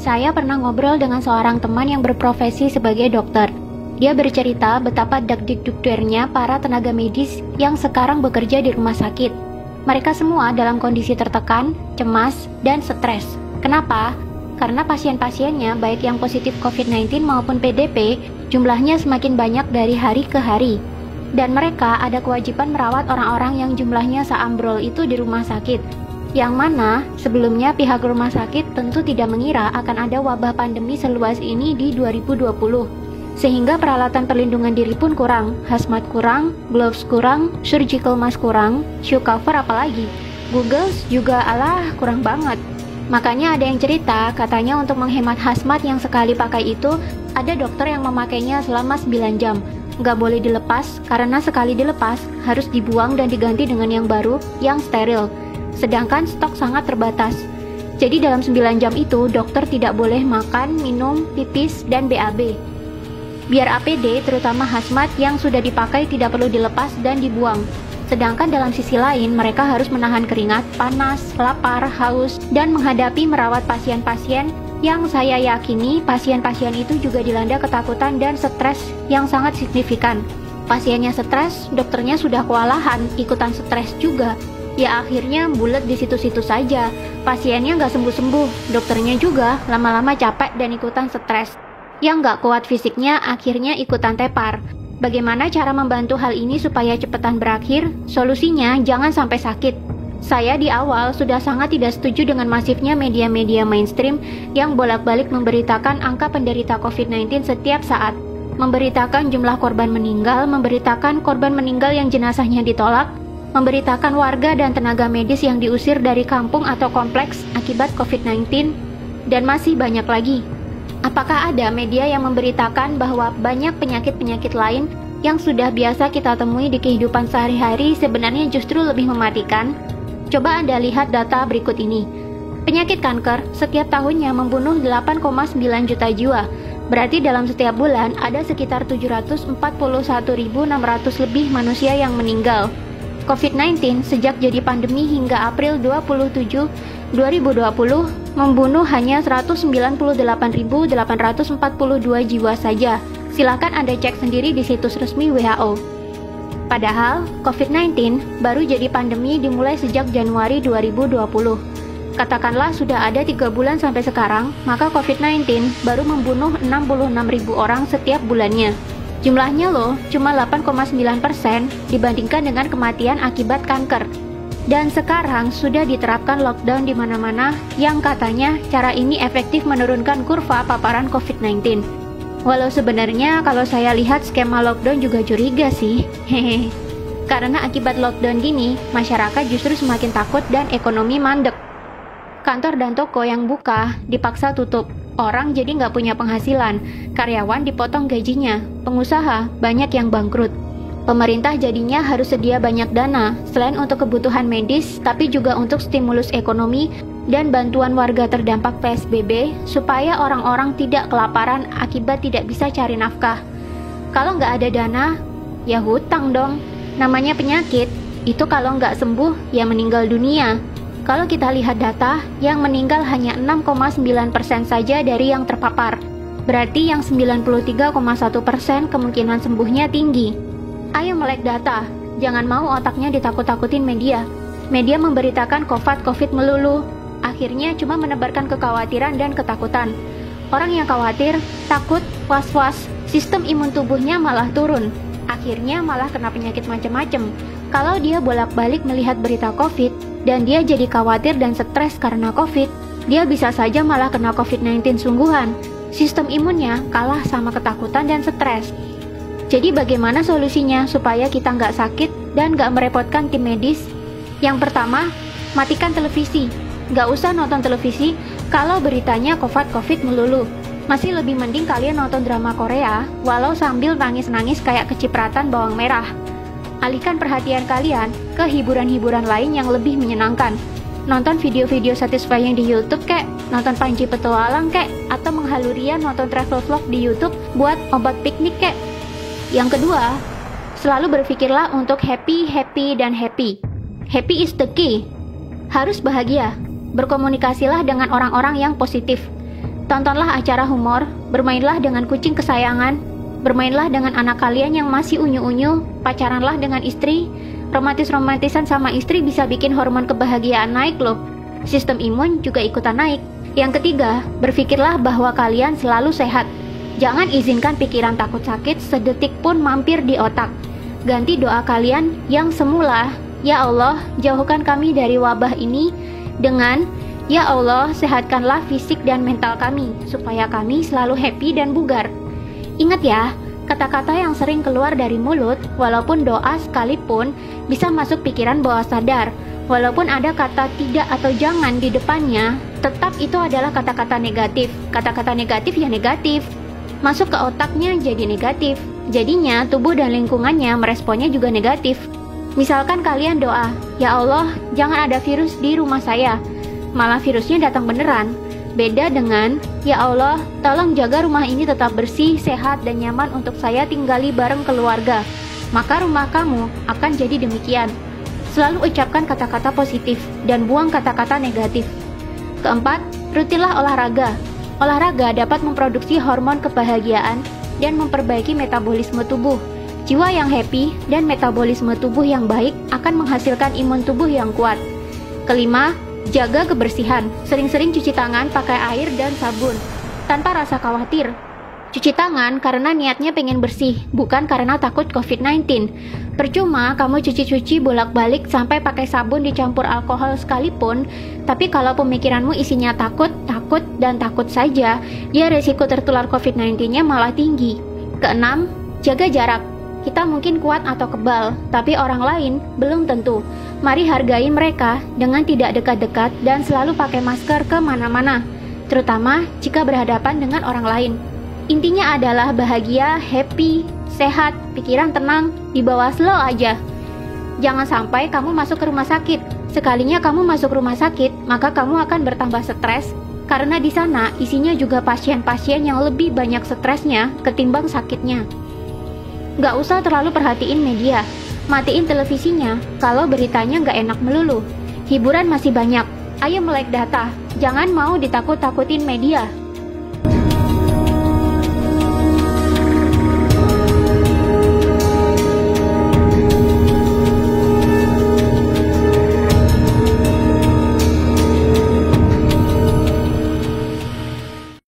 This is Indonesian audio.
Saya pernah ngobrol dengan seorang teman yang berprofesi sebagai dokter. Dia bercerita betapa dak-dik-dukdernya para tenaga medis yang sekarang bekerja di rumah sakit. Mereka semua dalam kondisi tertekan, cemas, dan stres. Kenapa? Karena pasien-pasiennya, baik yang positif COVID-19 maupun PDP, jumlahnya semakin banyak dari hari ke hari. Dan mereka ada kewajiban merawat orang-orang yang jumlahnya seambrol itu di rumah sakit. Yang mana sebelumnya pihak rumah sakit tentu tidak mengira akan ada wabah pandemi seluas ini di 2020. Sehingga peralatan perlindungan diri pun kurang, hazmat kurang, gloves kurang, surgical mask kurang, shoe cover apalagi. Googles juga kurang banget. Makanya ada yang cerita, katanya untuk menghemat hazmat yang sekali pakai itu, ada dokter yang memakainya selama 9 jam. Nggak boleh dilepas, karena sekali dilepas, harus dibuang dan diganti dengan yang baru, yang steril. Sedangkan stok sangat terbatas. Jadi dalam 9 jam itu, dokter tidak boleh makan, minum, pipis, dan BAB. Biar APD, terutama hazmat yang sudah dipakai tidak perlu dilepas dan dibuang. Sedangkan dalam sisi lain, mereka harus menahan keringat, panas, lapar, haus, dan menghadapi merawat pasien-pasien yang saya yakini pasien-pasien itu juga dilanda ketakutan dan stres yang sangat signifikan. Pasiennya stres, dokternya sudah kewalahan, ikutan stres juga. Ya akhirnya bulat di situ-situ saja. Pasiennya nggak sembuh-sembuh, dokternya juga lama-lama capek dan ikutan stres. Yang nggak kuat fisiknya akhirnya ikutan tepar. Bagaimana cara membantu hal ini supaya cepetan berakhir? Solusinya jangan sampai sakit. Saya di awal sudah sangat tidak setuju dengan masifnya media-media mainstream yang bolak-balik memberitakan angka penderita COVID-19 setiap saat. Memberitakan jumlah korban meninggal, memberitakan korban meninggal yang jenazahnya ditolak, memberitakan warga dan tenaga medis yang diusir dari kampung atau kompleks akibat COVID-19, dan masih banyak lagi. Apakah ada media yang memberitakan bahwa banyak penyakit-penyakit lain yang sudah biasa kita temui di kehidupan sehari-hari sebenarnya justru lebih mematikan? Coba Anda lihat data berikut ini. Penyakit kanker setiap tahunnya membunuh 8,9 juta jiwa. Berarti dalam setiap bulan ada sekitar 741.600 lebih manusia yang meninggal. COVID-19 sejak jadi pandemi hingga April 27, 2020 membunuh hanya 198.842 jiwa saja. Silakan Anda cek sendiri di situs resmi WHO. Padahal, COVID-19 baru jadi pandemi dimulai sejak Januari 2020. Katakanlah sudah ada 3 bulan sampai sekarang, maka COVID-19 baru membunuh 66.000 orang setiap bulannya. Jumlahnya loh, cuma 8,9% dibandingkan dengan kematian akibat kanker. Dan sekarang sudah diterapkan lockdown di mana-mana yang katanya cara ini efektif menurunkan kurva paparan COVID-19. Walau sebenarnya kalau saya lihat skema lockdown juga curiga sih. Hehe. Karena akibat lockdown gini, masyarakat justru semakin takut dan ekonomi mandek. Kantor dan toko yang buka dipaksa tutup. Orang jadi nggak punya penghasilan. Karyawan dipotong gajinya. Pengusaha banyak yang bangkrut. Pemerintah jadinya harus sedia banyak dana, selain untuk kebutuhan medis, tapi juga untuk stimulus ekonomi dan bantuan warga terdampak PSBB, supaya orang-orang tidak kelaparan akibat tidak bisa cari nafkah. Kalau nggak ada dana, ya hutang dong. Namanya penyakit, itu kalau nggak sembuh, ya meninggal dunia. Kalau kita lihat data, yang meninggal hanya 6,9% saja dari yang terpapar. Berarti yang 93,1% kemungkinan sembuhnya tinggi. Ayo melek data, jangan mau otaknya ditakut-takutin media. Media memberitakan COVID melulu, akhirnya cuma menebarkan kekhawatiran dan ketakutan. Orang yang khawatir, takut, was-was, sistem imun tubuhnya malah turun. Akhirnya malah kena penyakit macam-macam. Kalau dia bolak-balik melihat berita COVID, dan dia jadi khawatir dan stres karena COVID, dia bisa saja malah kena COVID-19 sungguhan. Sistem imunnya kalah sama ketakutan dan stres. Jadi bagaimana solusinya supaya kita nggak sakit dan nggak merepotkan tim medis? Yang pertama, matikan televisi. Nggak usah nonton televisi kalau beritanya COVID melulu. Masih lebih mending kalian nonton drama Korea, walau sambil nangis-nangis kayak kecipratan bawang merah. Alihkan perhatian kalian ke hiburan-hiburan lain yang lebih menyenangkan. Nonton video-video satisfying di YouTube kek, nonton Panji Petualang kek, atau menghalurian nonton travel vlog di YouTube buat obat piknik kek. Yang kedua, selalu berpikirlah untuk happy. Happy is the key. Harus bahagia. Berkomunikasilah dengan orang-orang yang positif. Tontonlah acara humor, bermainlah dengan kucing kesayangan, bermainlah dengan anak kalian yang masih unyu-unyu, pacaranlah dengan istri. Romantis-romantisan sama istri bisa bikin hormon kebahagiaan naik loh. Sistem imun juga ikutan naik. Yang ketiga, berpikirlah bahwa kalian selalu sehat. Jangan izinkan pikiran takut sakit sedetik pun mampir di otak. Ganti doa kalian yang semula, "Ya Allah, jauhkan kami dari wabah ini," dengan "Ya Allah, sehatkanlah fisik dan mental kami, supaya kami selalu happy dan bugar." Ingat ya, kata-kata yang sering keluar dari mulut, walaupun doa sekalipun, bisa masuk pikiran bawah sadar. Walaupun ada kata tidak atau jangan di depannya, tetap itu adalah kata-kata negatif. Kata-kata negatif ya negatif. Masuk ke otaknya jadi negatif. Jadinya tubuh dan lingkungannya meresponnya juga negatif. Misalkan kalian doa, "Ya Allah, jangan ada virus di rumah saya." Malah virusnya datang beneran. Beda dengan, "Ya Allah, tolong jaga rumah ini tetap bersih, sehat, dan nyaman untuk saya tinggali bareng keluarga." Maka rumah kamu akan jadi demikian. Selalu ucapkan kata-kata positif dan buang kata-kata negatif. Keempat, rutinlah olahraga. Olahraga dapat memproduksi hormon kebahagiaan dan memperbaiki metabolisme tubuh. Jiwa yang happy dan metabolisme tubuh yang baik akan menghasilkan imun tubuh yang kuat. Kelima, jaga kebersihan. Sering-sering cuci tangan pakai air dan sabun, tanpa rasa khawatir. Cuci tangan karena niatnya pengen bersih, bukan karena takut COVID-19. Percuma kamu cuci-cuci bolak-balik sampai pakai sabun dicampur alkohol sekalipun, tapi kalau pemikiranmu isinya takut, dan takut saja, ya resiko tertular COVID-19-nya malah tinggi. Keenam, jaga jarak. Kita mungkin kuat atau kebal, tapi orang lain belum tentu. Mari hargai mereka dengan tidak dekat-dekat dan selalu pakai masker kemana-mana, terutama jika berhadapan dengan orang lain. Intinya adalah bahagia, happy, sehat, pikiran tenang, dibawa slow aja. Jangan sampai kamu masuk ke rumah sakit. Sekalinya kamu masuk rumah sakit, maka kamu akan bertambah stres, karena di sana isinya juga pasien-pasien yang lebih banyak stresnya ketimbang sakitnya. Gak usah terlalu perhatiin media. Matiin televisinya kalau beritanya gak enak melulu. Hiburan masih banyak. Ayo melek data. Jangan mau ditakut-takutin media.